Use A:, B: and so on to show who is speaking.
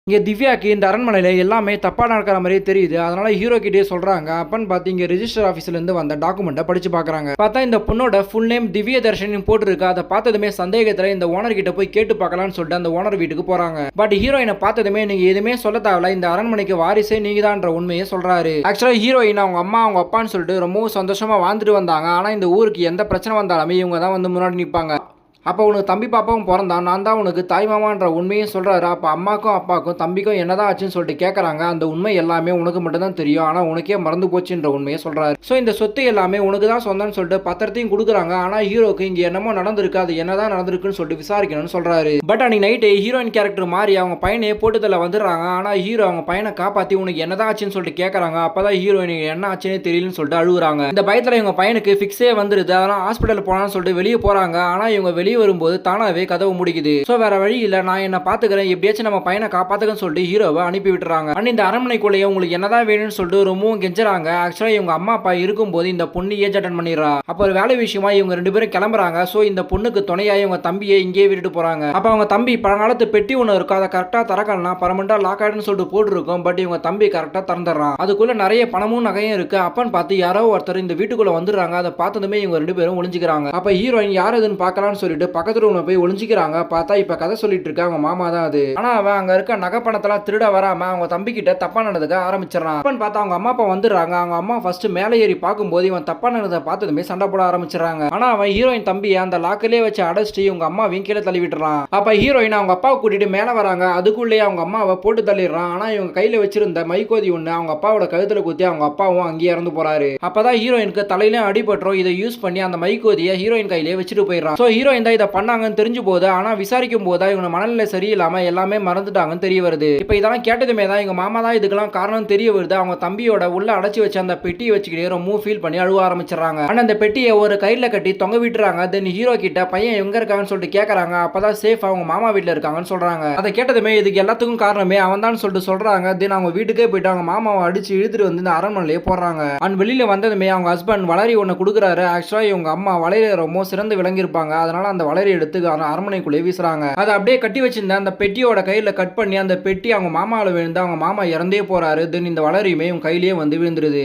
A: இங்க திவ்யாக்கு இந்த அரண்மனையில எல்லாமே தப்பா நடக்கிற மாதிரியே தெரியுது. அதனால ஹீரோ கிட்டே சொல்றாங்க. அப்பன்னு பார்த்து இங்க ரெஜிஸ்டர் ஆபீஸ்ல இருந்து வந்த டாக்குமெண்ட்டை படிச்சு பார்க்கறாங்க. பார்த்தா இந்த பொண்ணோட ஃபுல் நேம் திவ்ய தர்ஷினி போட்டுருக்கு. அதை பார்த்ததுமே சந்தேகத்துல இந்த ஓனர் கிட்ட போய் கேட்டு பார்க்கலாம்னு சொல்லிட்டு அந்த ஓனர் வீட்டுக்கு போறாங்க. பட் ஹீரோயினை பார்த்ததுமே நீங்க எதுவுமே சொல்ல தேவையில்ல, இந்த அரண்மனைக்கு வாரிசே நீங்கதான்ற உண்மையை சொல்றாரு. ஆக்சுவலா ஹீரோயின் அவங்க அம்மா அவங்க அப்பான்னு சொல்லிட்டு ரொம்பவும் சந்தோஷமா வாழ்ந்துட்டு வந்தாங்க. ஆனா இந்த ஊருக்கு எந்த பிரச்சனை வந்தாலுமே இவங்க தான் வந்து முன்னாடி நிற்பாங்க. அப்போ உனக்கு தம்பி பாப்பாவும் பிறந்தான், நான் தான் உனக்கு தாய்மாமான்ற உண்மையும் சொல்கிறாரு. அப்போ அம்மாக்கும் அப்பாவுக்கும் தம்பிக்கும் என்னதான் ஆச்சுன்னு சொல்லிட்டு கேட்குறாங்க. அந்த உண்மை எல்லாமே உனக்கு மட்டும் தான் தெரியும், ஆனால் உனக்கே மறந்து போச்சுன்ற உண்மையை சொல்கிறாரு. ஸோ இந்த சொத்து எல்லாமே உனக்கு தான் சொந்தம்னு சொல்லிட்டு பத்திரத்தையும் கொடுக்குறாங்க. ஆனால் ஹீரோக்கு இங்கே என்னமோ நடந்திருக்கு, அது என்னதான் நடந்திருக்குன்னு சொல்லிட்டு விசாரிக்கணும்னு சொல்கிறாரு. பட் அன்னைக்கு நைட்டு ஹீரோயின் கேரக்டர் மாதிரி அவங்க பையனை போட்டுதல வந்துடுறாங்க. ஆனால் ஹீரோ அவங்க பையனை காப்பாற்றி உனக்கு என்னதான் ஆச்சுன்னு சொல்லிட்டு கேட்குறாங்க. அப்போதான் ஹீரோயின் என்ன ஆச்சுன்னே தெரியலன்னு சொல்லிட்டு அழுகுறாங்க. இந்த பயத்தில் இவங்க பையனுக்கு ஃபிக்ஸே வந்துடுது. அதெல்லாம் ஹாஸ்பிட்டல் போனான்னு சொல்லிட்டு வெளியே போகிறாங்க. ஆனால் இவங்க வெளியே வரும்போது தானாவே கதவு முடிக்குது. சோ வேற வழி இல்ல, நான் என்ன பாத்துக்கிறேன், எப்படியாச்சும் நம்ம பையனை காப்பாத்துக்கன்னு சொல்லிட்டு ஹீரோவை அனுப்பி விட்டுறாங்க. அண்ட் இந்த அரண்மனைக்குள்ளேயே உங்களுக்கு என்னதான் வேணும்னு சொல்லிட்டு ரொம்பவும் கெஞ்சுறாங்க. ஆக்சுவலா இவங்க அம்மா அப்பா இருக்கும்போது இந்த பொண்ணு ஏஜ் அட்டன் பண்ணிடுறா. அப்போ ஒரு வேலை விஷயமா இவங்க ரெண்டு பேரும் கிளம்புறாங்க. சோ இந்த பொண்ணுக்கு துணையா இவங்க தம்பியை இங்கே விட்டுட்டு போறாங்க. அப்ப அவங்க தம்பி பழங்காலத்து பெட்டி ஒண்ணு இருக்கும், அதை கரெக்டா திறக்கலனா பர்மனண்டா லாக் ஆயிடுன்னு சொல்லிட்டு போட்டுருக்கும். பட் இவங்க தம்பி கரெக்டா திறந்துடுறான். அதுக்குள்ள நிறைய பணமும் நகையும் இருக்கு. அப்பன்னு பார்த்து யாரோ ஒருத்தர் இந்த வீட்டுக்குள்ள வந்துடுறாங்க. அதை பார்த்ததுமே இவங்க ரெண்டு பேரும் ஒளிஞ்சுக்கிறாங்க. அப்ப ஹீரோயின் யார் எதுன்னு பார்க்கலாம்னு சொல்லிட்டு பக்கத்துல போய் ஒளிஞ்சிக்கிறாங்க. பார்த்தா இப்ப கதை சொல்லிட்டு இருக்க அவங்க மாமா தான் அது. ஆனா அவன் அங்க இருக்க நகை பணத்தெல்லாம் திருட வராம அவங்க தம்பி கிட்ட தப்பா நடந்துக்க ஆரம்பிச்சிடறான். அப்பன்னு பார்த்தா அவங்க அம்மா அப்பா வந்துடுறாங்க. அவங்க அம்மா ஃபர்ஸ்ட் மேலே ஏறி பார்க்கும்போது இவன் தப்பா நடந்ததை பார்த்ததுமே சண்டை போட ஆரம்பிச்சிடறாங்க. ஆனா அவன் ஹீரோயின் தம்பியை அந்த லாக்கிலே வச்சு அடைச்சிட்டு இவங்க அம்மாவையும் கீழே தள்ளி விட்டுறான். அப்ப ஹீரோயின் அவங்க அப்பாவை கூட்டிட்டு மேலே வராங்க. அதுக்குள்ளேயே அவங்க அம்மாவை போட்டு தள்ளிடுறான். ஆனா இவங்க கையில வச்சிருந்த மைக்கோதி ஒண்ணு அவங்க அப்பாவோட கழுத்துல குத்தி அவங்க அப்பாவும் அங்கேயே இறந்து போறாரு. அப்பதான் ஹீரோயினுக்கு தலையில அடிபட்டுரும். இதை யூஸ் பண்ணி அந்த மைக்கோதியை ஹீரோயின் கையிலே வச்சுட்டு போயிடறான். சோ ஹீரோயின் தான் இதை பண்ணாங்கன்னு தெரிஞ்சு போது, ஆனா விசாரிக்கும் போது இவங்க மனநிலை சரியில்லாம எல்லாமே மறந்துட்டாங்கன்னு தெரிய வருது. இப்ப இதெல்லாம் கேட்டதுமே தான் எங்க மாமா தான் இதுக்கெல்லாம் காரணம் தெரிய வருது. அவங்க தம்பியோட உள்ள அடைச்சி வச்ச அந்த பெட்டியை வச்சுக்கிட்டே ரொம்ப ஃபீல் பண்ணி அழுவ ஆரம்பிச்சிடறாங்க. ஆனா அந்த பெட்டியை ஒரு கயிறுல கட்டி தொங்க விட்டுறாங்க. தென் ஹீரோ கிட்ட பையன் எங்க இருக்காங்கன்னு சொல்லிட்டு கேட்கறாங்க. அப்பதான் சேஃப் அவங்க மாமா வீட்டுல இருக்காங்கன்னு சொல்றாங்க. அதை கேட்டதுமே இதுக்கு எல்லாத்துக்கும் காரணமே அவன் தான் சொல்லிட்டு சொல்றாங்க. தென் அவங்க வீட்டுக்கே போயிட்டு அவங்க மாமாவை அடிச்சு இழுத்துட்டு வந்து இந்த அரண்மனையிலே போடுறாங்க. அண்ட் வெளியில வந்ததுமே அவங்க ஹஸ்பண்ட் வளரி ஒண்ணு கொடுக்குறாரு. ஆக்சுவலா இவங்க அம்மா வளரி ரொம்ப சிறந்து விளங்கியிருப்பாங்க. அதனால அந்த வளரி எடுத்து அரண்மனைக்குள்ளே வீசுறாங்க. அதை அப்படியே கட்டி வச்சிருந்த அந்த பெட்டியோட கையில கட் பண்ணி அந்த பெட்டி அவங்க மாமாவில் விழுந்து அவங்க மாமா இறந்தே போறாரு. தென் இந்த வளரியுமே இவங்க கையிலேயே வந்து விழுந்துருது.